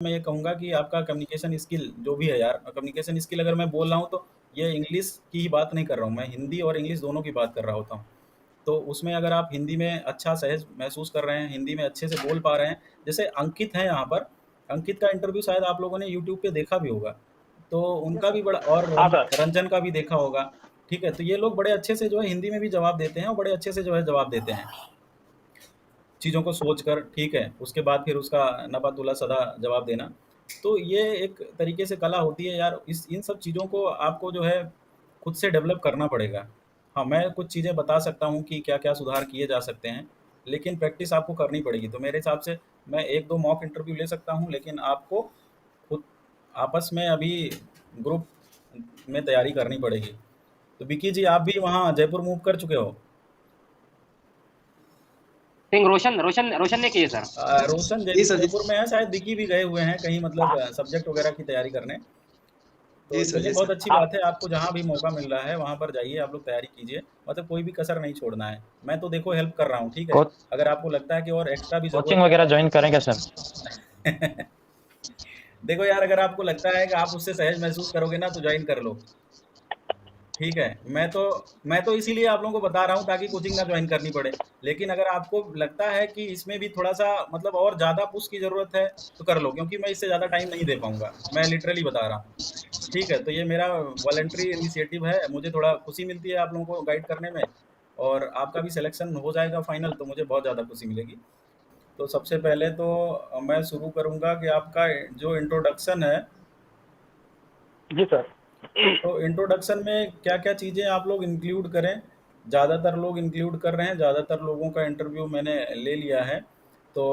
मैं ये कहूँगा कि आपका कम्युनिकेशन स्किल जो भी है यार, कम्युनिकेशन स्किल अगर मैं बोल रहा हूँ तो ये इंग्लिश की ही बात नहीं कर रहा हूँ, मैं हिंदी और इंग्लिश दोनों की बात कर रहा होता हूँ। तो उसमें अगर आप हिंदी में अच्छा सहज महसूस कर रहे हैं, हिंदी में अच्छे से बोल पा रहे हैं, जैसे अंकित हैं यहाँ पर, अंकित का इंटरव्यू शायद आप लोगों ने यूट्यूब पे देखा भी होगा, तो उनका भी बड़ा, और हाँ सर। रंजन का भी देखा होगा, ठीक है? तो ये लोग बड़े अच्छे से जो है हिंदी में भी जवाब देते हैं और बड़े अच्छे से जो है जवाब देते हैं। चीज़ों को सोच कर, ठीक है, उसके बाद फिर उसका नबातुला सदा जवाब देना। तो ये एक तरीके से कला होती है यार, इस इन सब चीज़ों को आपको जो है खुद से डेवलप करना पड़ेगा। हाँ, मैं कुछ चीज़ें बता सकता हूँ कि क्या-क्या सुधार किए जा सकते हैं, लेकिन प्रैक्टिस आपको करनी पड़ेगी। तो मेरे हिसाब से मैं 1-2 मॉक इंटरव्यू ले सकता हूँ, लेकिन आपको खुद आपस में अभी ग्रुप में तैयारी करनी पड़ेगी। तो विकी जी, आप भी वहाँ जयपुर मूव कर चुके हो? थिंक रोशन रोशन रोशन ने किए सर। रोशन जी सर, जयपुर में है, शायद विकी भी गए हुए हैं कहीं, मतलब सब्जेक्ट वगैरह की तैयारी करने। तो जी सर, चलिए, जी बहुत सर। अच्छी बात है, आपको जहाँ भी मौका मिल रहा है वहाँ पर जाइए, आप लोग तैयारी कीजिए, मतलब कोई भी कसर नहीं छोड़ना है। मैं तो देखो हेल्प कर रहा हूँ, ठीक है? को, अगर आपको लगता है कि और एक्स्ट्रा भी कोचिंग ज़रूरत है वगैरह तो ज्वाइन करेंगे सर? देखो यार, अगर आपको लगता है कि आप उससे सहज महसूस करोगे ना तो ज्वाइन कर लो, ठीक है? मैं तो इसीलिए आप लोगों को बता रहा हूँ ताकि कोचिंग ना ज्वाइन करनी पड़े। लेकिन अगर आपको लगता है कि इसमें भी थोड़ा-सा मतलब और ज़्यादा पुश की ज़रूरत है, तो कर लो, क्योंकि मैं इससे ज़्यादा टाइम नहीं दे पाऊँगा। मैं लिटरली बता रहा हूँ, ठीक है? तो ये मेरा वॉलंटरी इनिशिएटिव है, मुझे थोड़ा खुशी मिलती है आप लोगों को गाइड करने में, और आपका भी सिलेक्शन हो जाएगा फाइनल तो मुझे बहुत ज़्यादा खुशी मिलेगी। तो सबसे पहले तो मैं शुरू करूँगा कि आपका जो इंट्रोडक्शन है, जी सर। तो इंट्रोडक्शन में क्या-क्या चीज़ें आप लोग इंक्लूड करें? ज़्यादातर लोग इंक्लूड कर रहे हैं, ज़्यादातर लोगों का इंटरव्यू मैंने ले लिया है। तो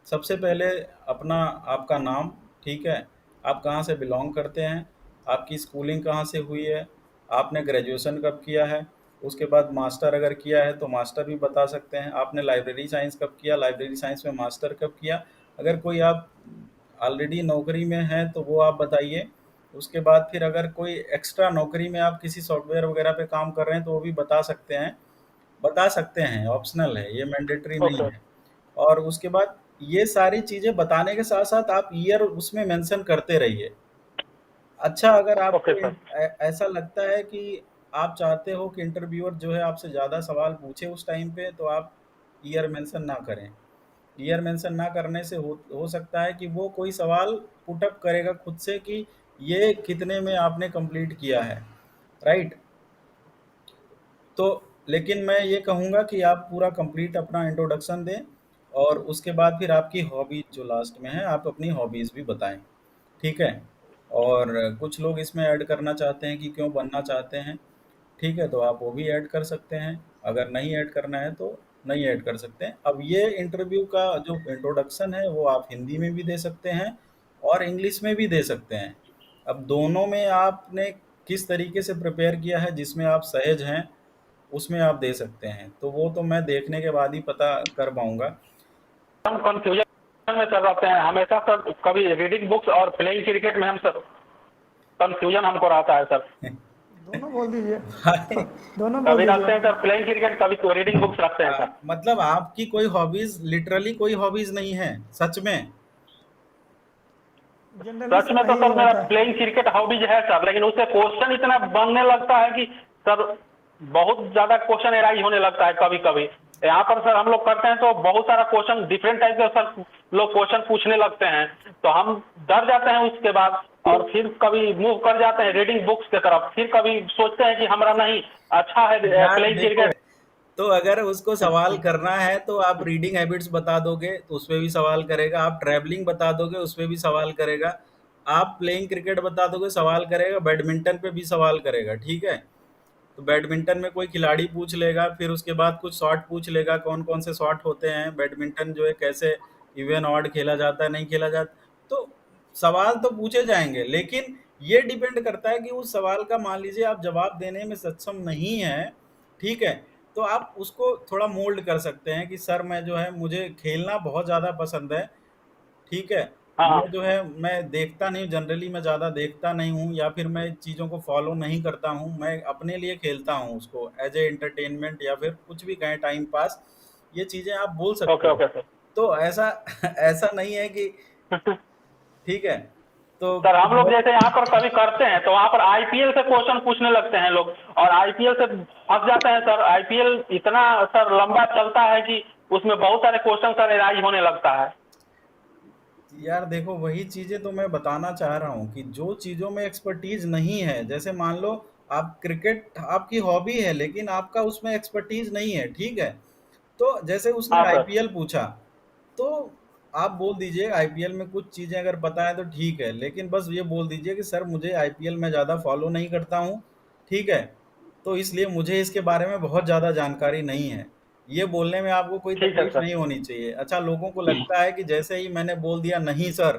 सबसे पहले अपना आपका नाम, ठीक है? आप कहाँ से बिलॉन्ग करते हैं? आपकी स्कूलिंग कहाँ से हुई है? आपने ग्रेजुएशन कब किया है? उसके बाद मास्टर अगर किया है तो मास्टर भी बता सकते हैं। आपने लाइब्रेरी साइंस कब किया? लाइब्रेरी साइंस में मास्टर कब किया? अगर कोई आप ऑलरेडी नौकरी में हैं तो वो आप बताइए। उसके बाद फिर अगर कोई एक्स्ट्रा नौकरी में आप किसी सॉफ्टवेयर वगैरह पे काम कर रहे हैं तो वो भी बता सकते हैं, ऑप्शनल है, ये मैंडेटरी नहीं ओके। है। और उसके बाद ये सारी चीज़ें बताने के साथ-साथ आप ईयर उसमें मेंशन करते रहिए। अच्छा, अगर ओके आपको सर। ऐसा लगता है कि आप चाहते हो कि इंटरव्यूअर जो है आपसे ज़्यादा सवाल पूछे उस टाइम पे, तो आप ईयर मेंशन ना करें। ईयर मेंशन ना करने से हो सकता है कि वो कोई सवाल पुट अप करेगा खुद से कि ये कितने में आपने कंप्लीट किया है, राइट? तो लेकिन मैं ये कहूँगा कि आप पूरा कंप्लीट अपना इंट्रोडक्शन दें, और उसके बाद फिर आपकी हॉबीज जो लास्ट में है, आप अपनी हॉबीज भी बताएं, ठीक है? और कुछ लोग इसमें ऐड करना चाहते हैं कि क्यों बनना चाहते हैं, ठीक है? तो आप वो भी ऐड कर सकते हैं। अगर नहीं ऐड करना है तो नहीं ऐड कर सकते हैं। अब ये इंटरव्यू का जो इंट्रोडक्शन है वो आप हिंदी में भी दे सकते हैं और इंग्लिश में भी दे सकते हैं। अब दोनों में आपने किस तरीके से प्रिपेयर किया है, जिसमें आप सहज हैं उसमें आप दे सकते हैं। तो वो तो मैं देखने के बाद ही पता कर पाऊंगा। हम कंफ्यूजन में सर रहते हैं हमेशा सर, कभी रीडिंग बुक्स और प्लेइंग क्रिकेट में हम सर कंफ्यूजन हमको रहता है सर। दोनों बोल दीजिए। भाई, दोनों बोल कभी रखते दीजिए। हैं सर प्लेइंग क्रिकेट, कभी तो रीडिंग बुक्स रखते हैं सर। मतलब आपकी कोई हॉबीज, लिटरली कोई हॉबीज नहीं है सच में? जनरली सच सब में तो वही सर मेरा रहता है। प्लेइंग क्रिकेट हॉबीज है सर, लेकिन उससे क्वेश्चन इतना बनने लगता है कि सर बहुत ज्यादा क्वेश्चन एराइज होने लगता है कभी कभी। यहाँ पर सर हम लोग करते हैं तो बहुत सारा क्वेश्चन डिफरेंट टाइप के सर लोग क्वेश्चन पूछने लगते हैं, तो हम डर जाते हैं उसके बाद, और फिर कभी मूव कर जाते हैं रीडिंग बुक्स की तरफ, फिर कभी सोचते हैं कि हमारा नहीं अच्छा है यार प्लेइंग देखो, क्रिकेट। तो अगर उसको सवाल करना है तो आप रीडिंग हैबिट्स बता दोगे तो उस पे भी सवाल करेगा, आप ट्रैवलिंग बता दोगे उस पे भी सवाल करेगा, आप प्लेइंग क्रिकेट बता दोगे सवाल करेगा, बैडमिंटन पे भी सवाल करेगा, ठीक है? तो बैडमिंटन में कोई खिलाड़ी पूछ लेगा, फिर उसके बाद कुछ शॉट पूछ लेगा, कौन कौन से शॉट होते हैं, बैडमिंटन जो है कैसे इवन ऑड खेला जाता है, नहीं खेला जाता। तो सवाल तो पूछे जाएंगे, लेकिन ये डिपेंड करता है कि उस सवाल का मान लीजिए आप जवाब देने में सक्षम नहीं है, ठीक है? तो आप उसको थोड़ा मोल्ड कर सकते हैं कि सर मैं जो है, मुझे खेलना बहुत ज़्यादा पसंद है, ठीक है? हाँ। मैं जो है मैं देखता नहीं, जनरली मैं ज़्यादा देखता नहीं हूँ, या फिर मैं चीज़ों को फॉलो नहीं करता हूँ, मैं अपने लिए खेलता हूँ उसको एज ए एंटरटेनमेंट या फिर कुछ भी कहें, टाइम पास, ये चीज़ें आप बोल सकते ओके हो। Okay sir. तो ऐसा ऐसा नहीं है कि, ठीक है? तो सर हम लोग बहुत जैसे यहाँ पर कभी करते हैं तो वहाँ पर आईपीएल से क्वेश्चन पूछने लगते हैं लोग, और आईपीएल से फंस जाते हैं सर। आईपीएल इतना सर लंबा चलता है कि उसमें बहुत सारे क्वेश्चन सर एराइज होने लगता है। यार देखो, वही चीजें तो मैं बताना चाह रहा हूँ कि जो चीजों में एक्सपर्टीज नहीं है, जैसे मान लो आप क्रिकेट आपकी हॉबी है लेकिन आपका उसमें एक्सपर्टीज नहीं है, ठीक है? तो जैसे उसने हाँ सर। आईपीएल पूछा, तो आप बोल दीजिए आईपीएल में कुछ चीजें अगर पता है तो ठीक है, लेकिन बस ये बोल दीजिए कि सर मुझे आईपीएल में ज्यादा फॉलो नहीं करता हूँ, ठीक है? तो इसलिए मुझे इसके बारे में बहुत ज्यादा जानकारी नहीं है। ये बोलने में आपको कोई ठीक है तकलीफ सर। नहीं होनी चाहिए। अच्छा, लोगों को लगता है कि जैसे ही मैंने बोल दिया नहीं सर,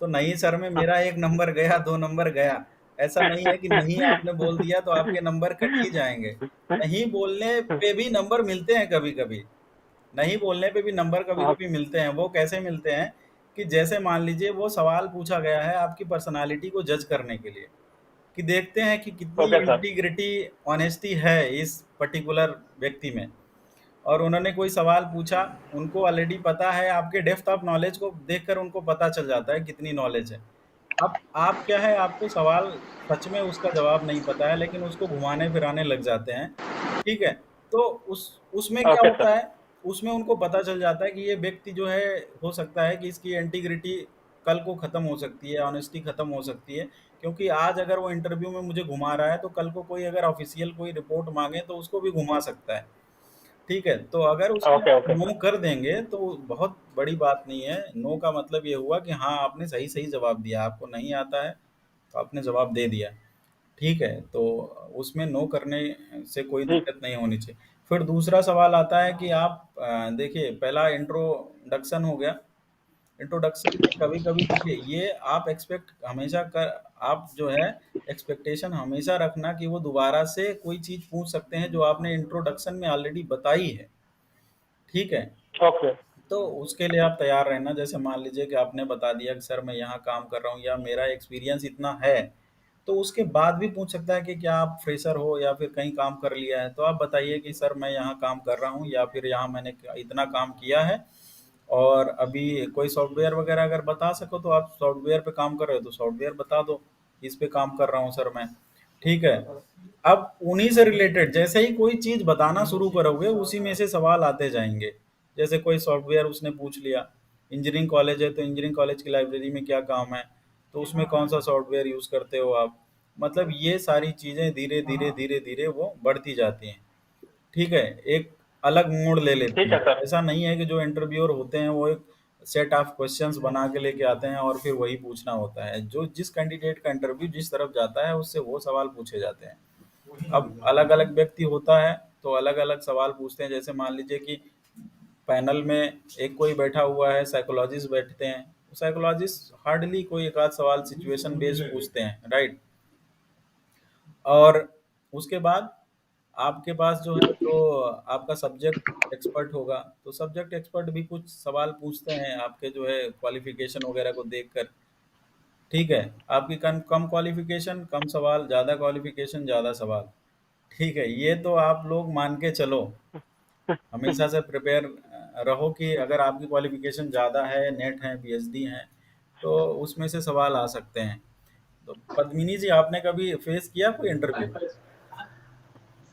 तो नहीं सर में मेरा एक नंबर गया, दो नंबर गया। ऐसा नहीं है कि नहीं आपने बोल दिया तो आपके नंबर कट ही जाएंगे। नहीं बोलने पे भी नंबर मिलते हैं कभी कभी। नहीं बोलने पे भी नंबर कभी हाँ, कभी मिलते हैं। वो कैसे मिलते हैं कि जैसे मान लीजिए वो सवाल पूछा गया है आपकी पर्सनालिटी को जज करने के लिए, कि देखते हैं कि कितनी ओके सर। इंटीग्रिटी, ऑनेस्टी है इस पर्टिकुलर व्यक्ति में। और उन्होंने कोई सवाल पूछा, उनको ऑलरेडी पता है, आपके डेप्थ ऑफ नॉलेज को देखकर उनको पता चल जाता है कितनी नॉलेज है। अब आप क्या है, आपको सवाल सच में उसका जवाब नहीं पता है लेकिन उसको घुमाने फिराने लग जाते हैं, ठीक है? तो उसमें क्या ओके होता सर। है, उसमें उनको पता चल जाता है कि ये व्यक्ति जो है, हो सकता है कि इसकी इंटीग्रिटी कल को खत्म हो सकती है, ऑनेस्टी खत्म हो सकती है। क्योंकि आज अगर वो इंटरव्यू में मुझे घुमा रहा है तो कल को कोई अगर ऑफिशियल कोई रिपोर्ट मांगे तो उसको भी घुमा सकता है, ठीक है? तो अगर उसमें ओके आप ओके नो सर। कर देंगे तो बहुत बड़ी बात नहीं है। नो का मतलब ये हुआ कि हाँ, आपने सही सही जवाब दिया, आपको नहीं आता है तो आपने जवाब दे दिया, ठीक है? तो उसमें नो करने से कोई ठीक। दिक्कत नहीं होनी चाहिए। फिर दूसरा सवाल आता है कि आप देखिए, पहला इंट्रोडक्शन हो गया। इंट्रोडक्शन में कभी कभी देखिए, ये आप एक्सपेक्ट हमेशा कर, आप जो है एक्सपेक्टेशन हमेशा रखना कि वो दोबारा से कोई चीज पूछ सकते हैं जो आपने इंट्रोडक्शन में ऑलरेडी बताई है, ठीक है? ओके। तो उसके लिए आप तैयार रहना। जैसे मान लीजिए कि आपने बता दिया कि सर मैं यहाँ काम कर रहा हूँ या मेरा एक्सपीरियंस इतना है, तो उसके बाद भी पूछ सकता है कि क्या आप फ्रेशर हो या फिर कहीं काम कर लिया है, तो आप बताइए कि सर मैं यहाँ काम कर रहा हूँ या फिर यहाँ मैंने इतना काम किया है। और अभी कोई सॉफ्टवेयर वगैरह अगर बता सको तो आप सॉफ्टवेयर पे काम कर रहे हो तो सॉफ्टवेयर बता दो, इस पे काम कर रहा हूँ सर मैं, ठीक है? अब उन्हीं से रिलेटेड जैसे ही कोई चीज बताना शुरू करोगे उसी में से सवाल आते जाएंगे। जैसे कोई सॉफ्टवेयर उसने पूछ लिया, इंजीनियरिंग कॉलेज है तो इंजीनियरिंग कॉलेज की लाइब्रेरी में क्या काम है, तो उसमें कौन सा सॉफ्टवेयर यूज करते हो आप। मतलब ये सारी चीजें धीरे धीरे धीरे धीरे वो बढ़ती जाती हैं, ठीक है? एक अलग मोड़ ले लेती ठीक है हैं। सर। ऐसा नहीं है कि जो इंटरव्यूअर होते हैं वो एक सेट ऑफ क्वेश्चंस बना के लेके आते हैं और फिर वही पूछना होता है। जो जिस कैंडिडेट का इंटरव्यू जिस तरफ जाता है उससे वो सवाल पूछे जाते हैं। अब अलग अलग व्यक्ति होता है तो अलग अलग सवाल पूछते हैं। जैसे मान लीजिए कि पैनल में एक कोई बैठा हुआ है, साइकोलॉजिस्ट बैठते हैं, साइकोलॉजिस्ट हार्डली कोई एक आध सवाल सिचुएशन बेस्ड पूछते हैं, राइट? और उसके बाद आपके पास जो है, जो आपका सब्जेक्ट एक्सपर्ट होगा, तो सब्जेक्ट एक्सपर्ट भी कुछ सवाल पूछते हैं आपके जो है क्वालिफिकेशन वगैरह को देखकर, ठीक है? आपकी कम कम क्वालिफिकेशन कम सवाल, ज़्यादा क्वालिफिकेशन ज़्यादा सवाल, ठीक है? ये तो आप लोग मान के चलो, हमेशा से प्रिपेयर रहो कि अगर आपकी क्वालिफिकेशन ज़्यादा है, नेट है, पीएचडी है, तो उसमें से सवाल आ सकते हैं। तो पद्मिनी जी, आपने कभी फेस किया कोई इंटरव्यू?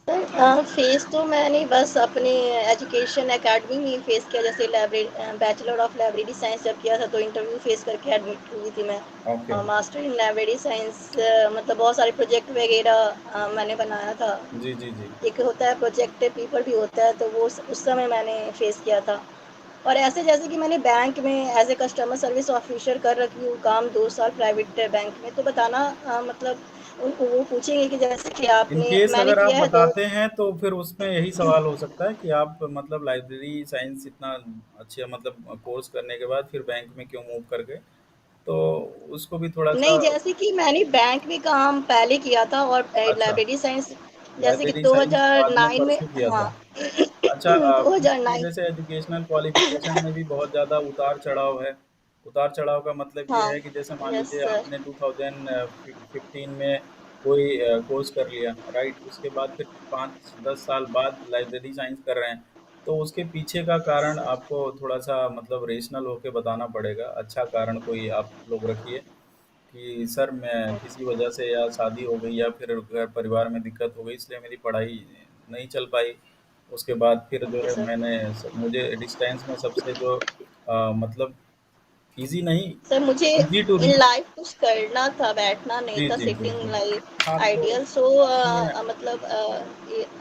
सर फेस तो मैंने बस अपने एजुकेशन एकेडमी में फेस किया। जैसे library bachelor of library science जब किया था तो इंटरव्यू फेस करके एडमिट हुई थी मैं। Okay. Master in library science मतलब बहुत सारे प्रोजेक्ट वगैरह मैंने बनाया था। जी जी जी। एक होता है प्रोजेक्ट पेपर भी होता है, तो वो उस समय मैंने फेस किया था। और ऐसे जैसे कि मैंने बैंक में as a customer service officer कर रखी हूँ काम 2 साल प्राइवेट बैंक में, तो बताना मतलब वो पूछेंगे कि जैसे कि इन आपने केस मैंने अगर आप किया है तो। बताते हैं तो फिर उसमें यही सवाल हो सकता है कि आप मतलब लाइब्रेरी साइंस इतना अच्छा मतलब कोर्स करने के बाद फिर बैंक में क्यों मूव कर गए, तो उसको भी थोड़ा सा। नहीं, जैसे कि मैंने बैंक में काम पहले किया था और अच्छा, लाइब्रेरी साइंस जैसे कि लाइब्रेरी साइंस बाद में 2009 में। परस्यू किया था। हाँ। अच्छा, इसमें 2009। जैसे एजुकेशनल क्वालिफिकेशन में भी बहुत ज़्यादा उतार चढ़ाव है। उतार चढ़ाव का मतलब ये हाँ। है कि जैसे मान यस लीजिए सर। आपने 2015 में कोई कोर्स कर लिया, राइट? उसके बाद फिर 5-10 साल बाद लाइब्रेरी साइंस कर रहे हैं, तो उसके पीछे का कारण आपको थोड़ा-सा मतलब रेशनल होके बताना पड़ेगा। अच्छा कारण कोई आप लोग रखिए कि सर मैं किसी वजह से या शादी हो गई या फिर घर परिवार में दिक्कत हो गई इसलिए मेरी पढ़ाई नहीं चल पाई। उसके बाद फिर जो ओके है सर। मैंने मुझे डिस्टेंस में सबसे जो मतलब ईज़ी नहीं, सर मुझे easy to in reach. Life कुछ करना था, बैठना नहीं जी, था, जी, जी, सिटिंग जी। लाइफ हाँ, तो आइडियल। सो इसमें मतलब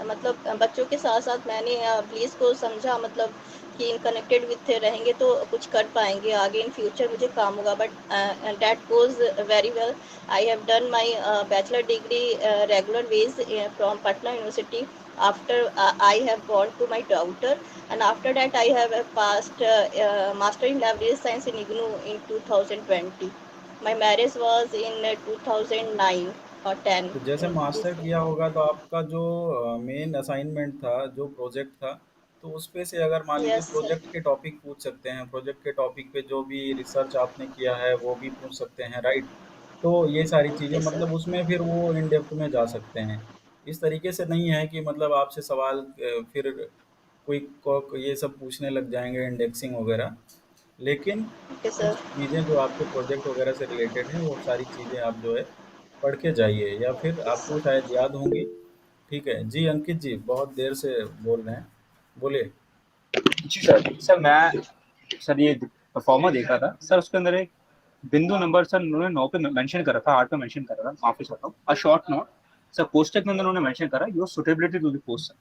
मतलब बच्चों के साथ साथ मैंने प्लीज़ को समझा, मतलब कि इन कनेक्टेड विथ रहेंगे तो कुछ कर पाएंगे आगे, इन फ्यूचर मुझे काम होगा। But that goes very well. I have done my bachelor degree regular veg from Patna university. After I have gone to my daughter, and after that I have passed master in library science in IGNOU in 2020. My marriage was in 2009 or 10 तो जैसे in this master year. किया होगा तो आपका जो main assignment था, जो project था, तो उस पे से अगर मान लीजिए Yes sir. प्रोजेक्ट के टॉपिक पूछ सकते हैं, प्रोजेक्ट के टॉपिक पे जो भी रिसर्च आपने किया है वो भी पूछ सकते हैं, राइट? तो ये सारी चीज़ें Okay sir. मतलब उसमें फिर वो इन डेप्थ में जा सकते हैं। इस तरीके से नहीं है कि मतलब आपसे सवाल फिर कोई ये सब पूछने लग जाएंगे इंडेक्सिंग वगैरह। लेकिन Okay sir. कुछ चीज़ें जो आपके प्रोजेक्ट वगैरह से रिलेटेड हैं वो सारी चीज़ें आप जो है पढ़ के जाइए या फिर Okay आपको sir. शायद याद होंगी। ठीक है जी, अंकित जी बहुत देर से बोल रहे हैं, बोलिए। जी सर। सर मैं सर ये परफॉर्मर देख रहा था सर, उसके अंदर एक बिंदु नंबर सर उन्होंने 9 पे मेंशन करा था, 8 पे मेंशन करा था, माफी चाहता हूँ, अ शॉर्ट नोट। सर कोष्टक के अंदर उन्होंने मेंशन करा your suitability to the post.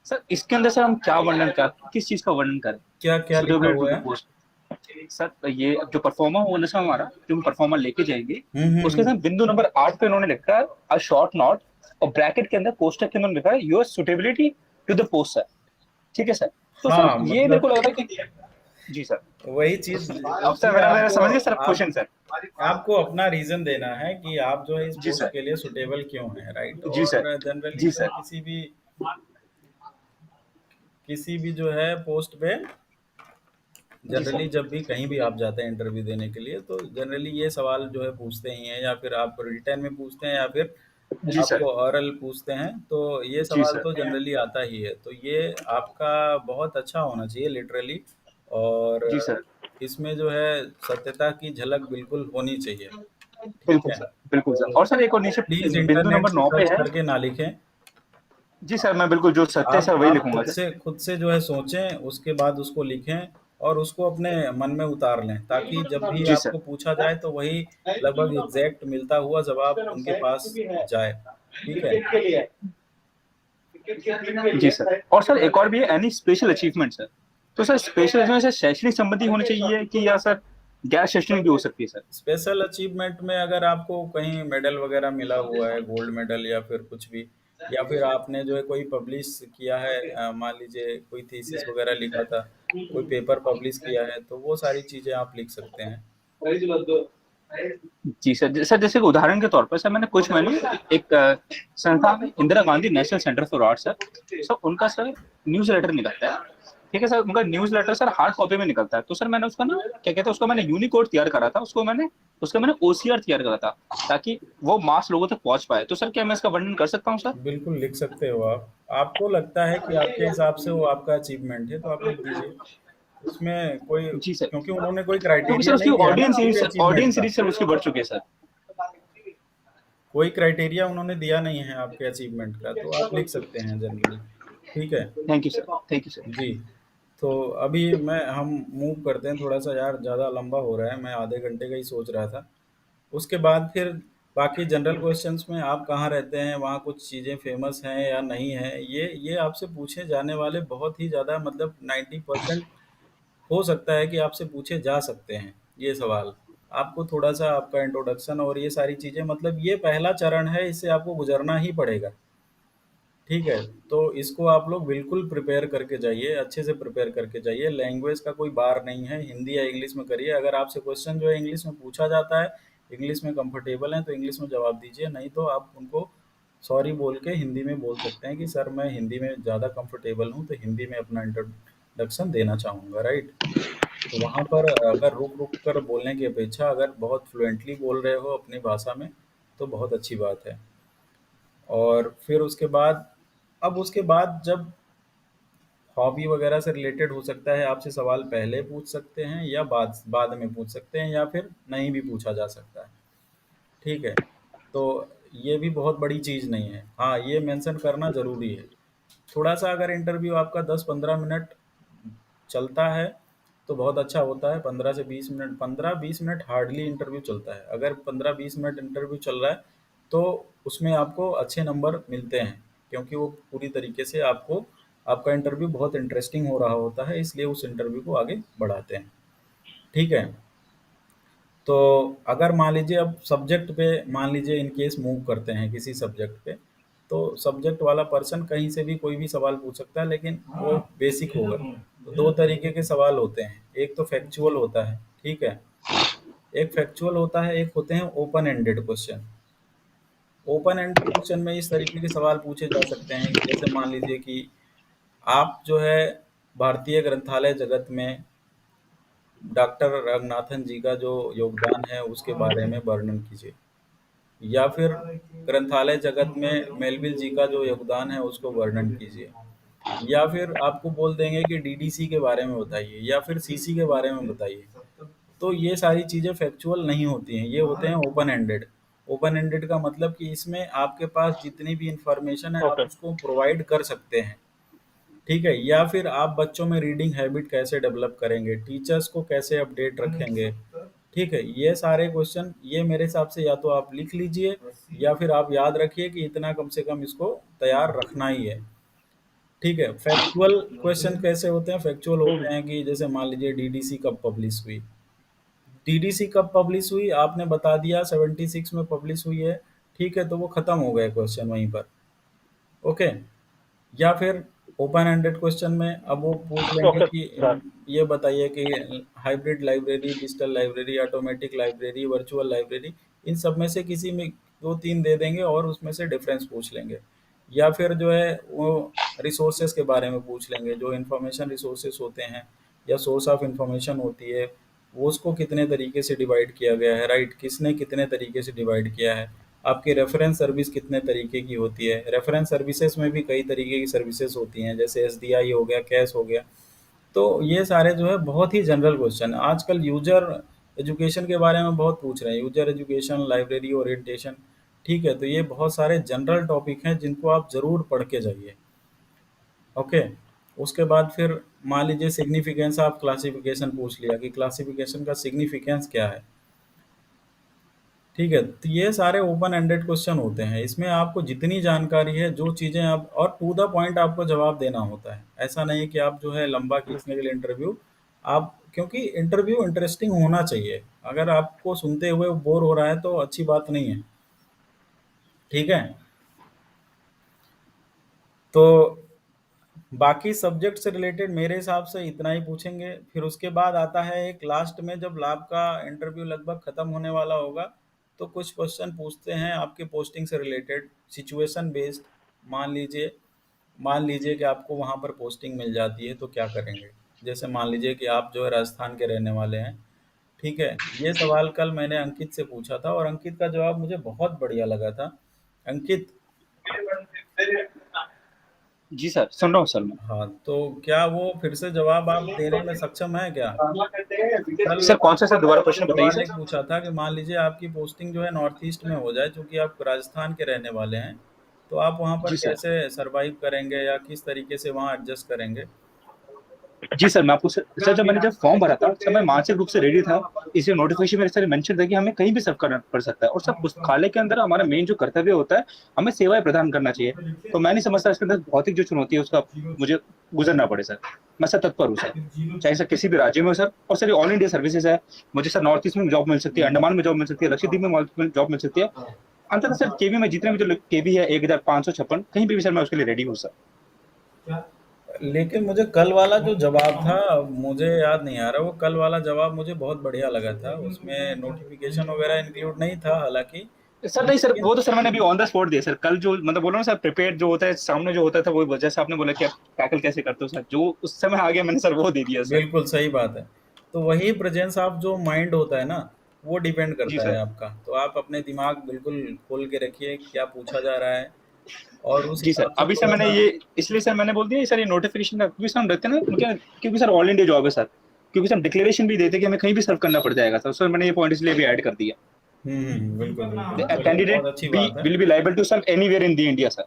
Sir इसके अंदर सर हम क्या वर्णन कर, किस चीज का वर्णन करें? क्या क्या लिखा सुटेबिलिटी टू हुआ द है? पोस्ट। सर ये जो परफॉर्मर होने से हमारा जो हम परफॉर्मर लेके जाएंगे, उसके हम्म। साथ बिंदु नंबर 8 पे उन्होंने लिखा है अ शॉर्ट नोट, और ब्रैकेट के अंदर कोष्टक के अंदर लिखा है your suitability to the post sir. ठीक है सर। तो सर हाँ ये मेरे मतलब को लग रहा है कि जी सर। वही चीज अब सर उसमें मेरा मेरा आपको समझ गए सर आप क्वेश्चन सर। आपको अपना रीजन देना है कि आप जो है इस जी पोस्ट सर। के लिए सुटेबल क्यों है, राइट? जी सर। और जनरली जी जो है सर। किसी भी जो है पोस्ट पे जी जनरली सर। जब भी कहीं भी आप जाते हैं इंटरव्यू देने के लिए तो जनरली ये सवाल जो है पूछते ही हैं, या फिर आप रिटर्न में पूछते हैं या फिर जी सर। आपको ऑरल पूछते हैं, तो ये जी सवाल सर। तो जनरली आता ही है। तो ये आपका बहुत अच्छा होना चाहिए लिटरली, और जी सर। इसमें जो है सत्यता की झलक बिल्कुल होनी चाहिए। ठीक बिल्कुल है? सर। बिल्कुल सर। तो और सर एक और नीचे प्लीज़ बिंदु इंटरनेट नंबर से 9 पे सर्च है। करके ना लिखें। जी सर मैं बिल्कुल जो सत्य है आप सर वही आप लिखूंगा सर। खुद से जो है सोचें, उसके बाद उसको लिखें और उसको अपने मन में उतार लें, ताकि जब भी जी सर। आपको पूछा जाए तो वही लगभग एग्जैक्ट मिलता हुआ जवाब उनके पास जाए। ठीक है? जी सर। और सर एक और भी है, एनी स्पेशल अचीवमेंट सर। तो सर स्पेशल अचीवमेंट सर शैक्षणिक संबंधी होनी चाहिए कि या सर गैर शैक्षणिक भी हो सकती है सर? स्पेशल अचीवमेंट में अगर आपको कहीं मेडल वगैरह मिला हुआ है, गोल्ड मेडल या फिर कुछ भी, या फिर आपने जो है कोई पब्लिश किया है, मान लीजिए कोई थीसिस वगैरह लिखा था, कोई पेपर पब्लिश किया है, तो वो सारी चीज़ें आप लिख सकते हैं। जी सर। सर जैसे कि उदाहरण के तौर पर सर मैंने कुछ मैंने एक संस्थान है, Indira Gandhi national centre for art sir. Sir उनका सर न्यूज लेटर निकलता है। ठीक है सर, उनका news letter sir hard copy में निकलता है। तो सर मैंने उसका ना क्या कहते हैं, उसको मैंने यूनिकोड तैयार करा था, उसका मैंने ओसीआर तैयार करा था, ताकि वो मास लोगों तक पहुंच पाए। तो सर क्या मैं इसका वर्णन कर सकता हूँ सर? बिल्कुल लिख सकते हो आप। आपको लगता है कि आपके हिसाब से वो आपका अचीवमेंट है तो आप लिख दीजिए। उसमें कोई, जी सर। क्योंकि उन्होंने कोई क्योंकि सर क्राइटेरिया उसकी नहीं दिया ना ऑडियंस आपके अचीवमेंट ऑडियंस का। रीच सर उसकी बढ़ चुकी है सर। कोई क्राइटेरिया उन्होंने दिया नहीं है आपके अचीवमेंट का, तो आप लिख सकते हैं जनरली। ठीक है? Thank you sir. Thank you sir. जी। तो अभी हम मूव करते हैं थोड़ा सा, यार ज़्यादा लंबा हो रहा है, मैं आधे घंटे का ही सोच रहा था। उसके बाद फिर बाकी जनरल क्वेश्चंस में आप कहाँ रहते हैं, वहाँ कुछ चीज़ें फेमस हैं या नहीं हैं, ये आपसे पूछे जाने वाले बहुत ही ज़्यादा मतलब 90% हो सकता है कि आपसे पूछे जा सकते हैं ये सवाल। आपको थोड़ा-सा आपका इंट्रोडक्शन और ये सारी चीज़ें, मतलब ये पहला चरण है, इससे आपको गुज़रना ही पड़ेगा। ठीक है? तो इसको आप लोग बिल्कुल प्रिपेयर करके जाइए, अच्छे से प्रिपेयर करके जाइए। लैंग्वेज का कोई बार नहीं है, हिंदी या इंग्लिश में करिए। अगर आपसे क्वेश्चन जो है इंग्लिश में पूछा जाता है, इंग्लिश में कंफर्टेबल हैं तो इंग्लिश में जवाब दीजिए, नहीं तो आप उनको सॉरी बोल के हिंदी में बोल सकते हैं कि सर मैं हिंदी में ज़्यादा कंफर्टेबल हूँ, तो हिंदी में अपना इंट्रोडक्शन देना चाहूँगा, राइट? तो वहाँ पर अगर रुक-रुक कर बोलने की अपेक्षा अगर बहुत फ्लुएंटली बोल रहे हो अपनी भाषा में, तो बहुत अच्छी बात है। और फिर उसके बाद, अब उसके बाद जब हॉबी वगैरह से रिलेटेड हो सकता है, आपसे सवाल पहले पूछ सकते हैं या बाद बाद में पूछ सकते हैं, या फिर नहीं भी पूछा जा सकता है। ठीक है, तो ये भी बहुत बड़ी चीज़ नहीं है। हाँ, ये मेंशन करना ज़रूरी है। थोड़ा सा अगर इंटरव्यू आपका 10-15 मिनट चलता है तो बहुत अच्छा होता है। 15 से 20 मिनट, 15-20 मिनट हार्डली इंटरव्यू चलता है। अगर 15-20 मिनट इंटरव्यू चल रहा है तो उसमें आपको अच्छे नंबर मिलते हैं, क्योंकि वो पूरी तरीके से आपको, आपका इंटरव्यू बहुत इंटरेस्टिंग हो रहा होता है, इसलिए उस इंटरव्यू को आगे बढ़ाते हैं। ठीक है, तो अगर मान लीजिए अब सब्जेक्ट पे, मान लीजिए इन केस मूव करते हैं किसी सब्जेक्ट पे, तो सब्जेक्ट वाला पर्सन कहीं से भी कोई भी सवाल पूछ सकता है, लेकिन वो बेसिक होगा। तो दो तरीके के सवाल होते हैं, एक तो फैक्चुअल होता है, ठीक है, एक फैक्चुअल होता है, एक होते हैं open ended question. Open ended question में इस तरीके के सवाल पूछे जा सकते हैं कि जैसे मान लीजिए कि आप जो है भारतीय ग्रंथालय जगत में डॉक्टर रंगनाथन जी का जो योगदान है उसके बारे में वर्णन कीजिए, या फिर ग्रंथालय जगत में मेलविल जी का जो योगदान है उसको वर्णन कीजिए, या फिर आपको बोल देंगे कि डीडीसी के बारे में बताइए, या फिर सीसी के बारे में बताइए। तो ये सारी चीज़ें फैक्चुअल नहीं होती हैं, ये होते हैं ओपन एंडेड। ओपन एंडेड का मतलब कि इसमें आपके पास जितनी भी इंफॉर्मेशन है आप ओके। उसको प्रोवाइड कर सकते हैं। ठीक है, या फिर आप बच्चों में रीडिंग हैबिट कैसे डेवलप करेंगे, टीचर्स को कैसे अपडेट रखेंगे। ठीक है, ये सारे क्वेश्चन, ये मेरे हिसाब से या तो आप लिख लीजिए या फिर आप याद रखिए कि इतना कम से कम इसको तैयार रखना ही है। ठीक है, फैक्चुअल क्वेश्चन कैसे होते हैं? फैक्चुअल होते हैं कि जैसे मान लीजिए डीडीसी कब पब्लिश हुई, डीडीसी कब पब्लिश हुई आपने बता दिया 76 में पब्लिश हुई है। ठीक है, तो वो खत्म हो गए क्वेश्चन वहीं पर। ओके, या फिर ओपन एंडेड क्वेश्चन में अब वो पूछ लेंगे ओके कि सर। ये बताइए कि hybrid library, digital library, automatic library, virtual library, इन सब में से किसी में दो तीन दे देंगे और उसमें से डिफरेंस पूछ लेंगे। या फिर जो है वो रिसोर्सेज के बारे में पूछ लेंगे, जो इंफॉर्मेशन रिसोर्सेज होते हैं या सोर्स ऑफ इंफॉर्मेशन होती है, वो उसको कितने तरीके से डिवाइड किया गया है, राइट, किसने कितने तरीके से डिवाइड किया है। आपकी रेफरेंस सर्विस कितने तरीके की होती है, रेफरेंस सर्विसेज में भी कई तरीके की सर्विसेज होती हैं, जैसे एसडीआई हो गया, कैश हो गया। तो ये सारे जो है बहुत ही जनरल क्वेश्चन, आजकल यूजर एजुकेशन के बारे में बहुत पूछ रहे हैं, यूजर एजुकेशन, लाइब्रेरी ओरिएंटेशन। ठीक है, तो ये बहुत सारे जनरल टॉपिक हैं जिनको आप ज़रूर पढ़ के जाइए। ओके, उसके बाद फिर मान लीजिए सिग्निफिकेंस ऑफ क्लासिफिकेशन पूछ लिया कि क्लासिफिकेशन का सिग्निफिकेंस क्या है। ठीक है, तो ये सारे ओपन एंडेड क्वेश्चन होते हैं, इसमें आपको जितनी जानकारी है, जो चीज़ें आप, और टू द पॉइंट आपको जवाब देना होता है। ऐसा नहीं कि आप जो है लंबा खींचने के लिए इंटरव्यू, आप, क्योंकि इंटरव्यू इंटरेस्टिंग होना चाहिए। अगर आपको सुनते हुए बोर हो रहा है तो अच्छी बात नहीं है। ठीक है, तो बाकी सब्जेक्ट से रिलेटेड मेरे हिसाब से इतना ही पूछेंगे। फिर उसके बाद आता है एक लास्ट में, जब आपका इंटरव्यू लगभग ख़त्म होने वाला होगा, तो कुछ क्वेश्चन पूछते हैं आपके पोस्टिंग से रिलेटेड, सिचुएशन बेस्ड। मान लीजिए, मान लीजिए कि आपको वहाँ पर पोस्टिंग मिल जाती है तो क्या करेंगे। जैसे मान लीजिए कि आप जो है राजस्थान के रहने वाले हैं। ठीक है, ये सवाल कल मैंने अंकित से पूछा था और अंकित का जवाब मुझे बहुत बढ़िया लगा था। अंकित, जी सर, सुन रहा हूँ सर मैं। हाँ, तो क्या वो फिर से जवाब आप देने में सक्षम है क्या? कल सर कौन सा सर, दोबारा क्वेश्चन बताइए सवाल एक सर। पूछा था कि मान लीजिए आपकी पोस्टिंग जो है नॉर्थ ईस्ट में हो जाए, चूंकि आप राजस्थान के रहने वाले हैं, तो आप वहाँ पर जी सर। कैसे सरवाइव करेंगे या किस तरीके से वहाँ एडजस्ट करेंगे? जी सर, मैं आपको सर जब मैंने जब फॉर्म भरा था सर, मैं मानसिक रूप से रेडी था। इसे नोटिफिकेशन में सर मेंशन था कि हमें कहीं भी सर्व करना पड़ सकता है, और सर पुस्तकालय के अंदर हमारा मेन जो कर्तव्य होता है, हमें सेवाएं प्रदान करना चाहिए। तो मैं नहीं समझता इसके अंदर भौतिक जो चुनौती है उसका मुझे गुजरना पड़े सर। मैं सर तत्पर हूँ सर, चाहे सर किसी भी राज्य में हो सर। और सर ये ऑल इंडिया सर्विसेज है, मुझे सर नॉर्थ ईस्ट में जॉब मिल सकती है, अंडमान में जॉब मिल सकती है, लक्षद्वीप में जॉब मिल सकती है। अंततः सर केवी में जितने भी जो केवी है 1556, कहीं भी सर मैं उसके लिए रेडी हूँ सर। लेकिन मुझे कल वाला जो जवाब था, मुझे याद नहीं आ रहा, वो कल वाला जवाब मुझे बहुत बढ़िया लगा था। उसमें नोटिफिकेशन वगैरह इंक्लूड नहीं था हालांकि, सर नहीं सर, लेकिन वो तो सर मैंने अभी ऑन द स्पॉट दिया सर। कल जो मतलब बोलो ना सर, प्रिपेयर जो होता है सामने जो होता था, वो जैसे आपने बोला कि आप टैकल कैसे करते हो सर, जो उस समय आ गया मैंने सर वो दे दिया सर। बिल्कुल सही बात है। तो वही प्रेजेंस ऑफ जो माइंड होता है ना, वो डिपेंड जी करता है सर। आपका। तो आप अपने दिमाग बिल्कुल खोल के रखिए, क्या पूछा जा रहा है, और उस जी सर, हिसाब से अभी सर मैंने थोड़ा-सा। ये इसलिए सर मैंने बोल दिया सर ये नोटिफिकेशन का, क्योंकि सर हम रखते हैं ना उनके, क्योंकि सर ऑल इंडिया जॉब है सर, क्योंकि सर हम डिक्लेरेशन भी देते कि हमें कहीं भी सर्व करना पड़ जाएगा सर, मैंने ये पॉइंट इसलिए भी ऐड कर दिया। बिल्कुल, बिल्कुल। The चलिए, बहुत candidate अच्छी be बात है। will be liable to serve anywhere in the India sir।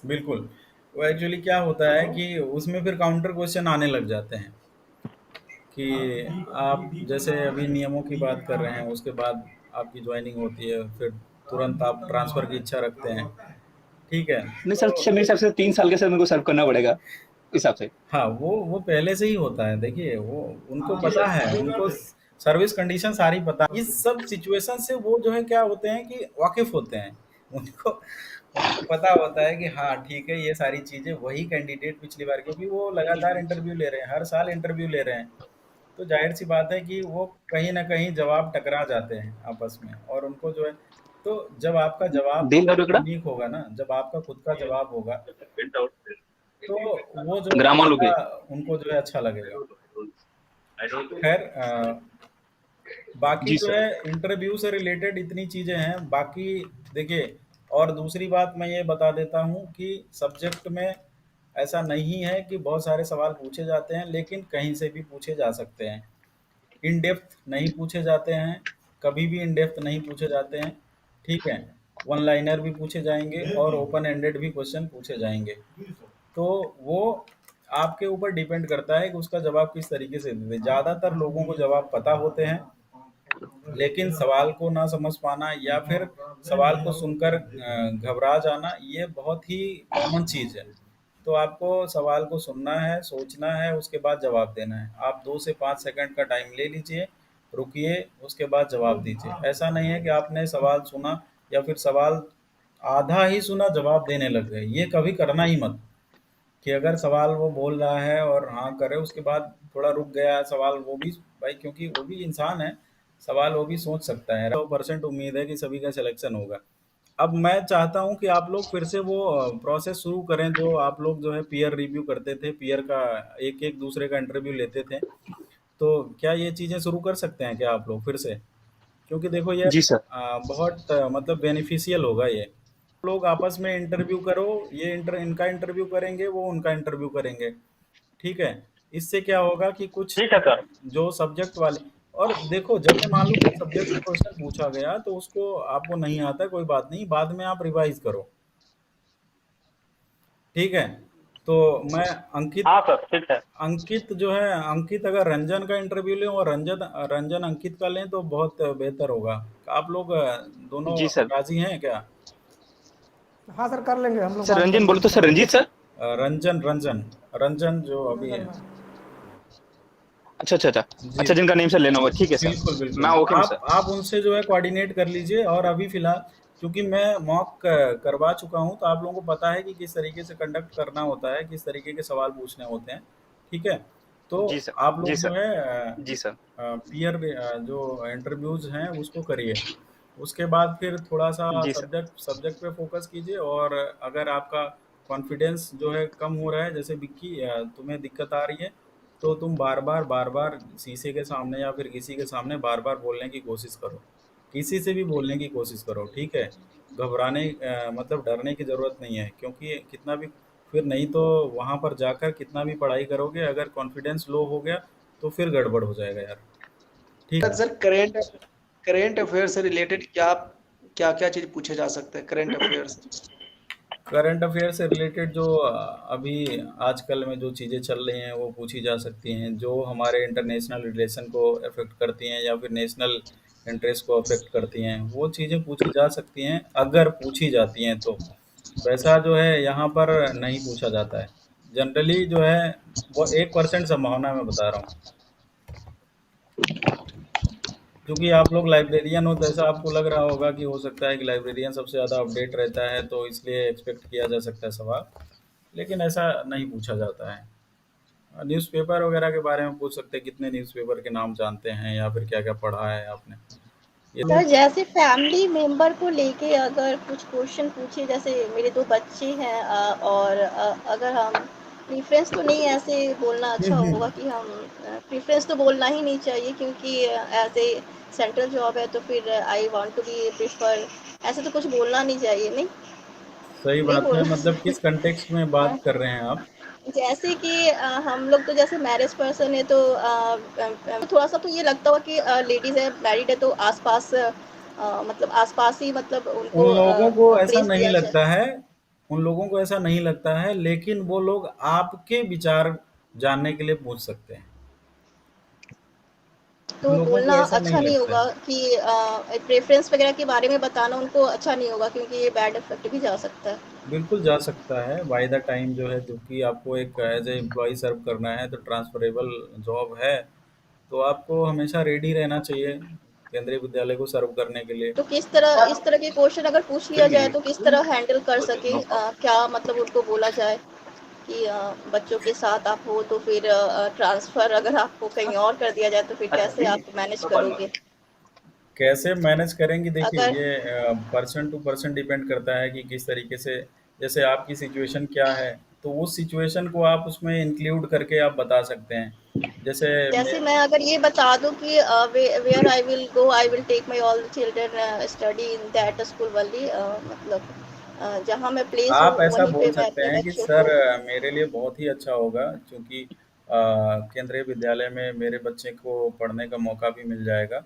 बिल्कुल। वो एक्चुअली क्या होता है कि उसमें फिर काउंटर क्वेश्चन आने लग जाते हैं कि आप जैसे अभी नियमों की बात कर रहे हैं, उसके बाद आपकी जॉइनिंग होती है, फिर तुरंत आप ट्रांसफ़र की इच्छा रखते हैं, ठीक है? नहीं सर, तो मेरे हिसाब से 3 साल के सर मेरे को सर्व करना पड़ेगा इस हिसाब से। हाँ, वो पहले से ही होता है। देखिए, वो उनको पता है, उनको सर्विस कंडीशन सारी पता है। इस सब सिचुएशन से वो जो है क्या होते हैं कि वाकिफ़ होते हैं। उनको उनको पता होता है कि हाँ, ठीक है, ये सारी चीज़ें वही कैंडिडेट पिछली बार, क्योंकि वो लगातार इंटरव्यू ले रहे हैं, हर साल इंटरव्यू ले रहे हैं। तो ज़ाहिर-सी बात है कि वो कहीं न कहीं जवाब टकरा जाते हैं आपस में, और उनको जो है, तो जब आपका जवाब देन और इकड़ा यूनिक होगा ना, जब आपका खुद का जवाब होगा, तो वो जो है ग्रामाल हो ज़्यादा गए। उनको जो है अच्छा लगेगा। खैर, बाकी जी जो सर। है इंटरव्यू से रिलेटेड इतनी चीज़ें हैं। बाकी देखिए, और दूसरी बात मैं ये बता देता हूँ कि सब्जेक्ट में ऐसा नहीं है कि बहुत सारे सवाल पूछे जाते हैं, लेकिन कहीं से भी पूछे जा सकते हैं। इन डेप्थ नहीं पूछे जाते हैं, कभी भी इन डेप्थ नहीं पूछे जाते हैं, ठीक है? वन लाइनर भी पूछे जाएँगे और ओपन एंडेड भी क्वेश्चन पूछे जाएँगे। तो वो आपके ऊपर डिपेंड करता है कि उसका जवाब किस तरीके से दें। ज़्यादातर लोगों को जवाब पता होते हैं, लेकिन सवाल को ना समझ पाना या फिर सवाल को सुनकर घबरा जाना, ये बहुत ही कॉमन चीज़ है। तो आपको सवाल को सुनना है, सोचना है, उसके बाद जवाब देना है। आप 2 से 5 सेकंड का टाइम ले लीजिए, रुकिए, उसके बाद जवाब दीजिए। ऐसा नहीं है कि आपने सवाल सुना या फिर सवाल आधा ही सुना, जवाब देने लग गए। ये कभी करना ही मत। कि अगर सवाल वो बोल रहा है और हाँ करे, उसके बाद थोड़ा रुक गया है सवाल, वो भी भाई, क्योंकि वो भी इंसान है, सवाल वो भी सोच सकता है। 100% उम्मीद है कि सभी का सिलेक्शन होगा। अब मैं चाहता हूँ कि आप लोग फिर से वो प्रोसेस शुरू करें जो आप लोग जो है पीयर रिव्यू करते थे, पीयर का एक एक दूसरे का इंटरव्यू लेते थे। तो क्या ये चीज़ें शुरू कर सकते हैं क्या आप लोग फिर से? क्योंकि देखो ये जी सर। बहुत मतलब बेनिफिशियल होगा ये। लोग आपस में इंटरव्यू करो, ये इनका इंटरव्यू करेंगे, वो उनका इंटरव्यू करेंगे, ठीक है? इससे क्या होगा कि कुछ ठीक है सर। जो सब्जेक्ट वाले, और देखो, जैसे मान लो कोई सब्जेक्ट का क्वेश्चन पूछा गया तो उसको आपको नहीं आता है, कोई बात नहीं, बाद में आप रिवाइज करो, ठीक है? तो मैं अंकित हाँ सर, ठीक है। अंकित जो है, अंकित अगर रंजन का इंटरव्यू लें और रंजन रंजन अंकित का लें तो बहुत बेहतर होगा। आप लोग दोनों जी सर। राजी हैं क्या? हाँ सर, कर लेंगे हम लोग, सर बात कर रंजन बोलो तो लेंगे। Sir, Ranjit sir. रंजन रंजन रंजन जो अभी रंजन है। मैम। अच्छा अच्छा अच्छा। जी, अच्छा, जिनका नेम सर लेना होगा, ठीक है सर। बिल्कुल, मैं बिल्कुल। ओके हूँ सर। आप उनसे जो है कोऑर्डिनेट कर लीजिए, और अभी फ़िलहाल क्योंकि मैं मॉक करवा चुका हूँ, तो आप लोगों को पता है कि किस तरीके से कंडक्ट करना होता है, किस तरीके के सवाल पूछने होते हैं, ठीक है? तो जी सर। आप जी लोग जो सर। है जी सर। पीयर जो इंटरव्यूज़ हैं उसको करिए। उसके बाद फिर थोड़ा-सा जी सर। सब्जेक्ट सब्जेक्ट पे फ़ोकस कीजिए, और अगर आपका कॉन्फिडेंस जो है कम हो रहा है, जैसे विक्की तुम्हें दिक्कत आ रही है, तो तुम बार-बार शीशे के सामने या फिर किसी के सामने बार-बार बोलने की कोशिश करो। किसी से भी बोलने की कोशिश करो, ठीक है? घबराने मतलब डरने की ज़रूरत नहीं है, क्योंकि कितना भी, फिर नहीं तो वहाँ पर जाकर कितना भी पढ़ाई करोगे, अगर कॉन्फिडेंस लो हो गया, तो फिर गड़बड़ हो जाएगा यार, ठीक है? सर करंट करंट अफेयर से रिलेटेड क्या क्या क्या चीज पूछे जा सकते हैं करंट अफेयर से? करंट अफेयर से रिलेटेड जो अभी आजकल में जो चीज़ें चल रही हैं वो पूछी जा सकती हैं, जो हमारे इंटरनेशनल रिलेशन को अफेक्ट करती हैं या फिर नेशनल इंटरेस्ट को अफेक्ट करती हैं, वो चीज़ें पूछी जा सकती हैं अगर पूछी जाती हैं तो। वैसा जो है यहाँ पर नहीं पूछा जाता है। जनरली जो है वो 1% संभावना मैं बता रहा हूँ। क्योंकि आप लोग लाइब्रेरियन हो, तो ऐसा आपको लग रहा होगा कि हो सकता है कि लाइब्रेरियन सबसे ज़्यादा अपडेट रहता है, तो इसलिए एक्सपेक्ट किया जा सकता है सवाल, लेकिन ऐसा नहीं पूछा जाता है। न्यूज़पेपर वगैरह के बारे में पूछ सकते हैं, कितने न्यूज़पेपर के नाम जानते हैं या फिर क्या क्या पढ़ा है आपने, ये सर जैसे फैमिली मेंबर को लेके अगर कुछ क्वेश्चन पूछे, जैसे मेरे 2 बच्चे हैं, और अगर हम प्रेफ़रेंस तो नहीं ऐसे बोलना अच्छा होगा कि हम प्रेफ़रेंस तो बोलना ही नहीं चाहिए, क्योंकि एज़ ए सेंट्रल जॉब है तो फिर I want to be prefer, ऐसे तो कुछ बोलना नहीं चाहिए, नहीं? सही नहीं बात है, बोलना मतलब किस कंटेक्स्ट में चाहिए। बात कर रहे हैं आप? जैसे कि हम लोग तो जैसे मैरिज पर्सन है तो थोड़ा-सा तो ये लगता होगा कि लेडीज़ है, मैरिड है तो आस-पास मतलब आस-पास ही मतलब उन उनको लोगों को ऐसा प्लेस नहीं दिया जाए। लगता है, उन लोगों को ऐसा नहीं लगता है, लेकिन वो लोग आपके विचार जानने के लिए पूछ सकते हैं। तो उन लोगों बोलना को ऐसा नहीं अच्छा नहीं लगता है। होगा कि प्रेफ़रेंस वगैरह के बारे में बताना उनको अच्छा नहीं होगा क्योंकि ये बैड इफ़ेक्ट भी जा सकता है। बिल्कुल जा सकता है, बाय द टाइम जो है, क्योंकि आपको एक एज़ ए एम्प्लॉयी सर्व करना है, तो ट्रांसफ़रेबल जॉब है, तो आपको हमेशा रेडी रहना चाहिए, केंद्रीय विद्यालय को सर्व करने के लिए। तो इस तरह के क्वेश्चन अगर पूछ लिया जाए तो किस तरह हैंडल कर सकें? क्या मतलब उनको बोला जाए कि बच्चों के साथ आप हो तो फिर ट्रांसफ़र अगर आपको कहीं और कर दिया जाए तो फिर कैसे आप मैनेज करोगे? कैसे मैनेज करेंगी, देखिए अगर ये पर्सन टू पर्सन डिपेंड करता है कि किस तरीके से, जैसे आपकी सिचुएशन क्या है, तो उस सिचुएशन को आप उसमें इंक्लूड करके आप बता सकते हैं। जैसे जैसे मैं अगर ये बता दूँ कि where I will go I will take my all the children study in that school only मतलब जहाँ मैं प्लेस हूँ आप ऐसा वहीं पे बोल मैं सकते अपने हैं कि बच्चों सर को मेरे लिए बहुत ही अच्छा होगा, क्योंकि केंद्रीय विद्यालय में मेरे बच्चे को पढ़ने का मौका भी मिल जाएगा,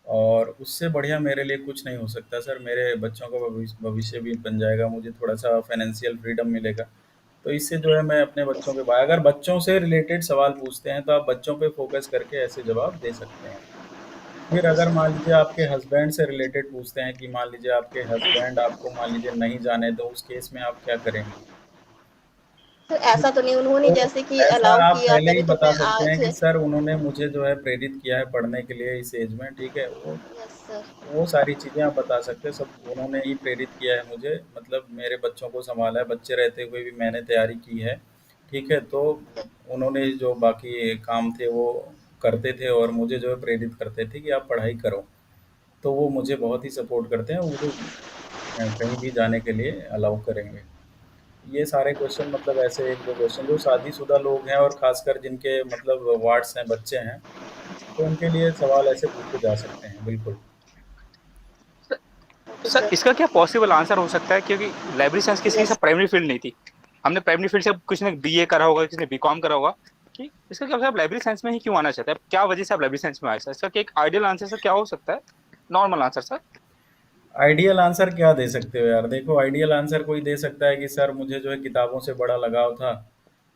और उससे बढ़िया मेरे लिए कुछ नहीं हो सकता सर। मेरे बच्चों का भविष्य भी बन जाएगा, मुझे थोड़ा-सा फाइनेंशियल फ्रीडम मिलेगा। तो इससे जो है मैं अपने बच्चों के बा अगर बच्चों से रिलेटेड सवाल पूछते हैं, तो आप बच्चों पे फ़ोकस करके ऐसे जवाब दे सकते हैं। फिर ओके अगर सर। मान लीजिए आपके हस्बैंड से रिलेटेड पूछते हैं कि मान लीजिए आपके हस्बैंड आपको मान लीजिए नहीं जाने, तो उस केस में आप क्या करेंगी? सर ऐसा तो नहीं उन्होंने तो जैसे कि ऐसा अलाउ आप किया पहले ही तभी तो बता मैं सकते हैं आज कि सर उन्होंने मुझे जो है प्रेरित किया है पढ़ने के लिए इस एज में, ठीक है? Yes sir. वो सारी चीज़ें आप बता सकते हैं, सब उन्होंने ही प्रेरित किया है मुझे, मतलब मेरे बच्चों को सँभाला है, बच्चे रहते हुए भी मैंने तैयारी की है, ठीक है? तो उन्होंने जो बाकी काम थे वो करते थे, और मुझे जो है प्रेरित करते थे कि आप पढ़ाई करो। तो वो मुझे बहुत ही सपोर्ट करते हैं, वो मुझे कहीं भी जाने के लिए अलाउ करेंगे। ये सारे क्वेश्चन, मतलब ऐसे 1-2 क्वेश्चन जो शादीशुदा लोग हैं और ख़ासकर जिनके मतलब वार्ड्स हैं, बच्चे हैं, तो उनके लिए सवाल ऐसे पूछे जा सकते हैं, बिल्कुल। Okay sir sir. इसका क्या पॉसिबल आंसर हो सकता है, क्योंकि लाइब्रेरी साइंस किसी की यस। सब प्राइमरी फील्ड नहीं थी। हमने प्राइमरी फील्ड से कुछ ने बीए करा होगा, किसी ने बीकॉम करा होगा, कि इसका क्या आप लाइब्रेरी साइंस में ही क्यों आना चाहते हैं, क्या वजह से आप लाइब्रेरी साइंस में आए सर? इसका क्या एक आइडियल आंसर सर क्या हो सकता है, normal answer sir? Ideal answer क्या दे सकते हो यार? देखो, आइडियल आंसर कोई दे सकता है कि सर मुझे जो है किताबों से बड़ा लगाव था,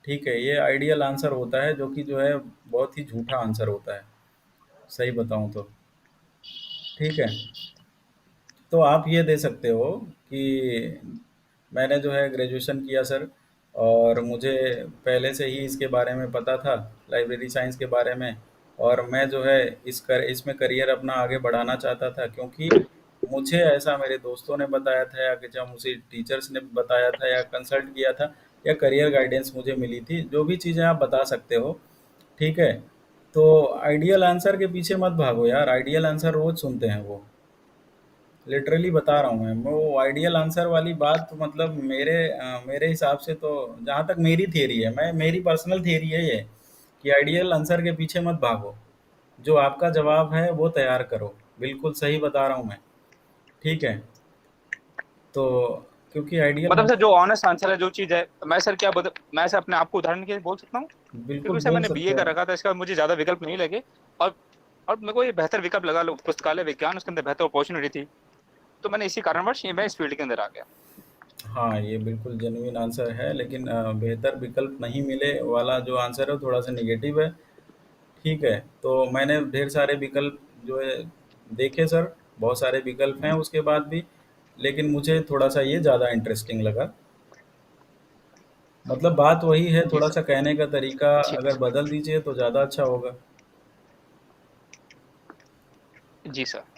ठीक है? ये आइडियल आंसर होता है, जो कि जो है बहुत ही झूठा आंसर होता है, सही बताऊँ तो, ठीक है? तो आप ये दे सकते हो कि मैंने जो है ग्रेजुएशन किया सर, और मुझे पहले से ही इसके बारे में पता था, लाइब्रेरी साइंस के बारे में, और मैं जो है इसमें करियर अपना आगे बढ़ाना चाहता था, क्योंकि मुझे ऐसा मेरे दोस्तों ने बताया था, या कि जब मुझे टीचर्स ने बताया था, या कंसल्ट किया था, या करियर गाइडेंस मुझे मिली थी, जो भी चीज़ें आप बता सकते हो, ठीक है? तो आइडियल आंसर के पीछे मत भागो यार, आइडियल आंसर रोज़ सुनते हैं वो। लिटरली बता रहा हूँ मैं, वो आइडियल आंसर वाली बात तो मतलब मेरे हिसाब से तो, जहाँ तक मेरी थियरी है, मैं मेरी पर्सनल थियरी है ये, कि आइडियल आंसर के पीछे मत भागो, जो आपका जवाब है वो तैयार करो। बिल्कुल सही बता रहा हूँ मैं, ठीक है? तो क्योंकि आइडियल मतलब सर आंसर, जो ऑनेस्ट आंसर है, जो चीज है, मैं सर अपने आप को उदाहरण के लिए बोल सकता हूँ, बिल्कुल क्योंकि सर बोल मैंने बीए सकते कर हो। रखा था, इसका मुझे ज्यादा विकल्प नहीं लगे। और और मेरे को ये बेहतर विकल्प लगा, पुस्तकालय विज्ञान, उसके अंदर बेहतर अपॉर्चुनिटी थी, तो मैंने इसी कारणवश ये मैं इस फील्ड के अंदर आ गया। हाँ, ये बिल्कुल जेन्युइन आंसर है, लेकिन बेहतर विकल्प नहीं मिले वाला जो आंसर है वो थोड़ा सा निगेटिव है, ठीक है? तो मैंने ढेर सारे विकल्प जो है देखे सर, बहुत सारे विकल्प हैं उसके बाद भी, लेकिन मुझे थोड़ा-सा ये ज़्यादा इंटरेस्टिंग लगा। मतलब बात वही है, जी थोड़ा-सा सर। कहने का तरीका ठीक अगर बदल दीजिए तो ज़्यादा अच्छा होगा। है जी सर।